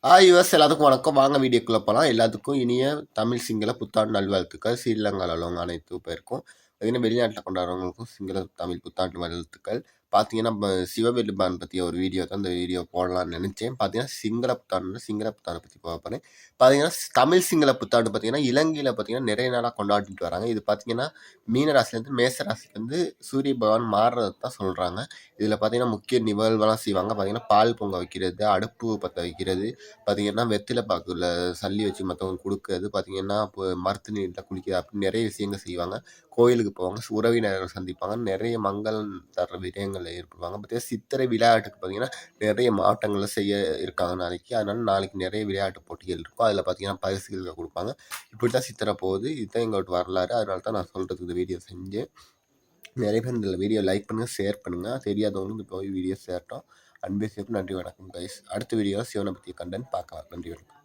US எல்லாத்துக்கும் வணக்கம். வாங்க வீடியோக்குள்ள போலாம். எல்லாத்துக்கும் இனிய தமிழ், சிங்கள புத்தாண்டு நல்வாழ்த்துக்கள். ஸ்ரீலங்கால உள்ளவங்க அனைத்து பேருக்கும். பார்த்தீங்கன்னா, வெளிநாட்டில கொண்டாடுறவங்களுக்கும் சிங்கள, தமிழ் புத்தாண்டு வாழ்த்துக்கள். பார்த்தீங்கன்னா, சிவபெருமான் பத்திய ஒரு வீடியோ தான் இந்த வீடியோ போடலாம்னு நெனச்சேன். பார்த்தீங்கன்னா, சிங்கள புத்தாண்ட பத்தி போக போறேன். பார்த்தீங்கன்னா, தமிழ், சிங்கள புத்தாண்டு பார்த்தீங்கன்னா, இலங்கையில பார்த்தீங்கன்னா, நிறைய நாளா கொண்டாடிட்டு வராங்க. இது பார்த்தீங்கன்னா, மீன ராசிலேருந்து மேச ராசிக்கு வந்து சூரிய பகவான் மாறுறத தான் சொல்றாங்க. இதில பார்த்தீங்கன்னா, முக்கிய நிகழ்வெல்லாம் செய்வாங்க. பார்த்தீங்கன்னா, பால் பொங்க வைக்கிறது, அடுப்பு பத்த வைக்கிறது, பார்த்தீங்கன்னா, வெத்தில பாக்குல சல்லி வச்சு மத்தவங்களுக்கு குடுக்குறது, பார்த்தீங்கன்னா, மரத்து நீர்ல குளிக்கிறது அப்படின்னு நிறைய விஷயங்கள் செய்வாங்க. கோயிலுக்கு போவாங்க, உறவினர்கள் சந்திப்பாங்க, நிறைய மங்களம் தர்ற விடயங்கள்ல ஈடுபடுவாங்க. பார்த்தீங்கன்னா, சித்திரை விளையாட்டுக்கு பார்த்தீங்கன்னா, நிறைய மாற்றங்கள செய்ய இருக்காங்க நாளைக்கு. அதனால நாளைக்கு நிறைய விளையாட்டு போட்டிகள் இருக்கும். அதில பார்த்தீங்கன்னா, பரிசுகள் குடுப்பாங்க. இப்படி தான் சித்திரை போகுது. இதுதான் எங்களோட வரலாறு. அதனால தான் நான் சொல்றதுக்கு இந்த வீடியோ செஞ்சேன். நிறைய பேர் இந்த வீடியோ லைக் பண்ணுங்க, ஷேர் பண்ணுங்க. தெரியாதவங்களுக்கு போய் வீடியோ சேரட்டும். அன்பே சேரும். நன்றி வணக்கம் கைஸ். அடுத்த வீடியோவில் சிவனை பற்றிய கண்டென்ட் பார்க்கலாம். நன்றி வணக்கம்.